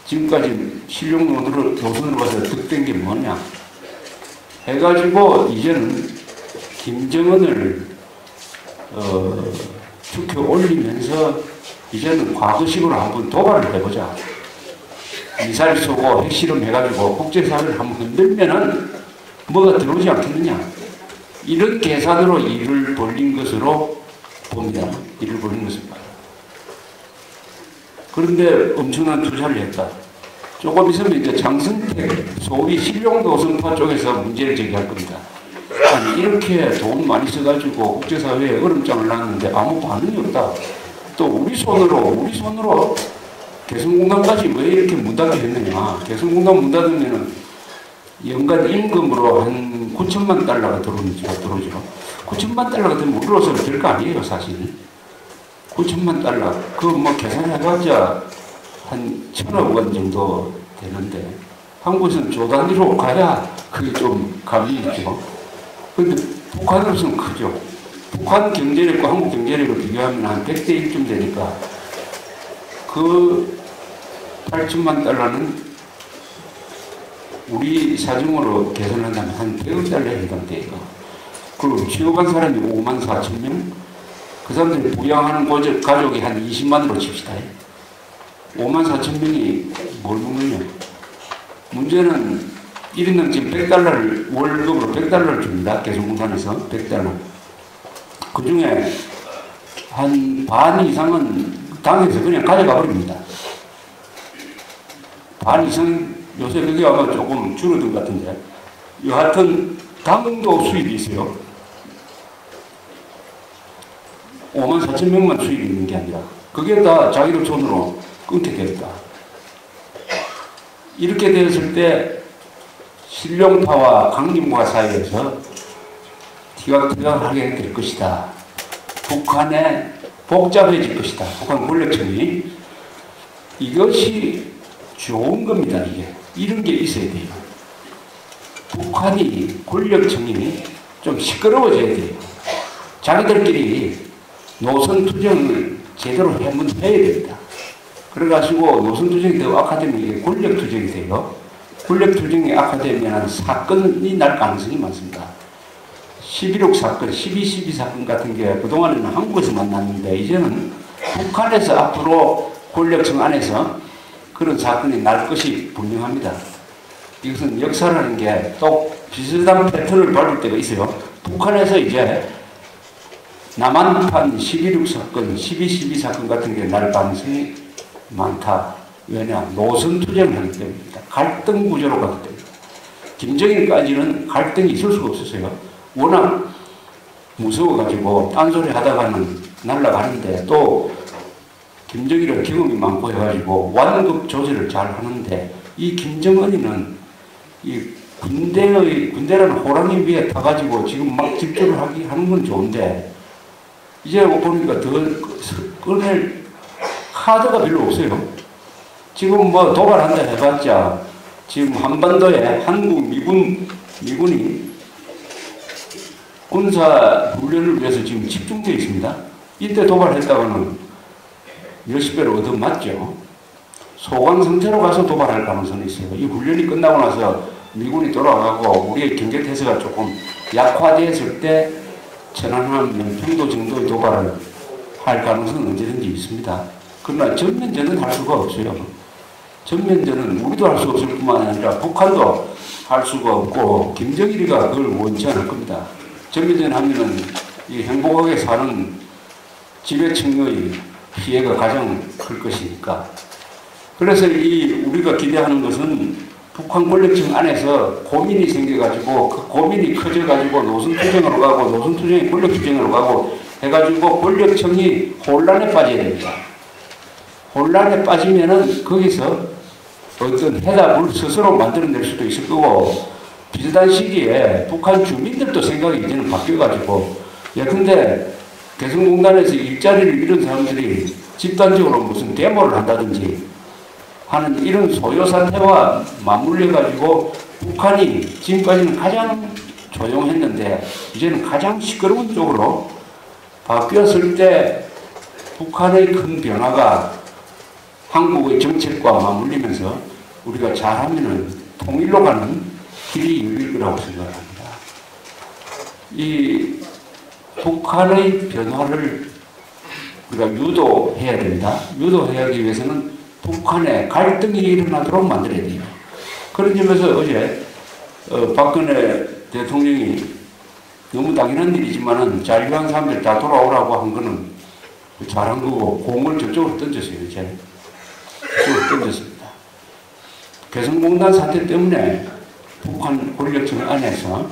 지금까지 실용 노선으로 가서 득된 게 뭐냐 해가지고 이제는 김정은을 축혀 올리면서 이제는 과거식으로 한번 도발을 해보자. 미사일 쏘고 핵실험 해가지고 국제사회를 한번 흔들면은 뭐가 들어오지 않겠느냐. 이런 계산으로 일을 벌린 것으로 봅니다. 일을 벌린 것을 봐요. 그런데 엄청난 투자를 했다. 조금 있으면 이제 장승택, 소위 실용노선파 쪽에서 문제를 제기할 겁니다. 아니, 이렇게 돈 많이 써가지고 국제사회에 얼음장을 놨는데 아무 반응이 없다. 또 우리 손으로 개성공단까지 왜 이렇게 문 닫게 했느냐. 개성공단 문 닫으면은 연간 임금으로 한 9천만 달러가 들어오죠. 9천만 달러가 되면 우리로서는 별거 아니에요, 사실. 9천만 달러. 그거 뭐 계산해봤자 한 1,000억 원 정도 되는데, 한국에서는 조 단위로 가야 그게 좀 감이 있죠. 근데 북한으로서는 크죠. 북한 경제력과 한국 경제력을 비교하면 한 100대 1쯤 되니까, 그 8천만 달러는 우리 사정으로 계산한다면 한 100억 달러에 해당돼요. 그리고 취업한 사람이 5만 4천 명, 그 사람들이 부양하는 가족이 한 20만으로 칩시다. 5만 4천 명이 뭘 먹느냐. 문제는 1인당 지금 100달러를, 월급으로 100달러를 줍니다. 개성공단에서 100달러. 그 중에 한 반 이상은 당에서 그냥 가져가 버립니다. 반 이상, 요새 그게 아마 조금 줄어든 것 같은데, 여하튼 당도 수입이 있어요. 5만 4천 명만 수입이 있는 게 아니라 그게 다 자기들 손으로 끊겠다. 이렇게 되었을 때 신룡파와 강림파 사이에서 티격태격하게 될 것이다. 북한에 복잡해질 것이다. 북한 권력층이. 이것이 좋은 겁니다. 이런 게 있어야 돼요. 북한이 권력층이 좀 시끄러워져야 돼요. 자기들끼리 노선 투쟁을 제대로 해야 됩니다. 그래가지고 노선 투쟁이 되고 악화되면 이게 권력 투쟁이 돼요. 권력 투쟁이 악화되면 사건이 날 가능성이 많습니다. 11.6 사건, 12.12 사건 같은 게 그동안에는 한국에서만 났는데 이제는 북한에서 앞으로 권력층 안에서 그런 사건이 날 것이 분명합니다. 이것은 역사라는 게 또 비슷한 패턴을 밟을 때가 있어요. 북한에서 이제 남한판 11.6 사건, 12.12 사건 같은 게 날 가능성이 많다. 왜냐? 노선 투쟁을 하기 때문입니다. 갈등 구조로 가기 때문입니다. 김정일까지는 갈등이 있을 수가 없었어요. 워낙 무서워가지고 딴소리 하다가는 날아가는데, 또 김정일은 경험이 많고 해가지고 완급 조절을 잘 하는데, 이 김정은이는 이 군대라는 호랑이 위에 타가지고 지금 막 집중을 하는 건 좋은데, 이제 보니까 더 꺼낼 카드가 별로 없어요. 지금 뭐 도발한다 해봤자 지금 한반도에 한국 미군이 군사 훈련을 위해서 지금 집중되어 있습니다. 이때 도발했다가는 몇십 배로 얻어맞죠. 소강 상태로 가서 도발할 가능성이 있어요. 이 훈련이 끝나고 나서 미군이 돌아가고 우리의 경계태세가 조금 약화되었을 때 천안함, 평도 정도의 도발을 할 가능성은 언제든지 있습니다. 그러나 전면전은 할 수가 없어요. 전면전은 우리도 할 수 없을 뿐만 아니라 북한도 할 수가 없고 김정일이가 그걸 원치 않을 겁니다. 전면전 하면은 이 행복하게 사는 지배층의 피해가 가장 클 것이니까. 그래서 우리가 기대하는 것은 북한 권력층 안에서 고민이 생겨가지고 그 고민이 커져가지고 노선 투쟁으로 가고 노선 투쟁이 권력 투쟁으로 가고 해가지고 권력층이 혼란에 빠져야 됩니다. 혼란에 빠지면은 거기서 어떤 해답을 스스로 만들어낼 수도 있을 거고, 비슷한 시기에 북한 주민들도 생각이 이제는 바뀌어가지고, 근데 개성공단에서 일자리를 잃은 사람들이 집단적으로 무슨 데모를 한다든지 하는 이런 소요 사태와 맞물려가지고 북한이 지금까지는 가장 조용했는데 이제는 가장 시끄러운 쪽으로 바뀌었을 때 북한의 큰 변화가 한국의 정책과 맞물리면서 우리가 잘하면은 통일로 가는 길이 열릴 거라고 생각합니다. 이 북한의 변화를 우리가 유도해야 된다. 유도하기 위해서는 북한에 갈등이 일어나도록 만들어야 돼요. 그런 점에서 어제 박근혜 대통령이 너무 당연한 일이지만은 자유한 사람들 다 돌아오라고 한 거는 잘한 거고 공을 저쪽으로 던졌어요. 이제 저쪽으로 던졌습니다. 개성공단 사태 때문에 북한 권력층 안에서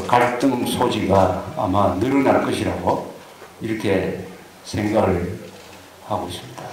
갈등 소지가 아마 늘어날 것이라고 이렇게 생각을 하고 있습니다.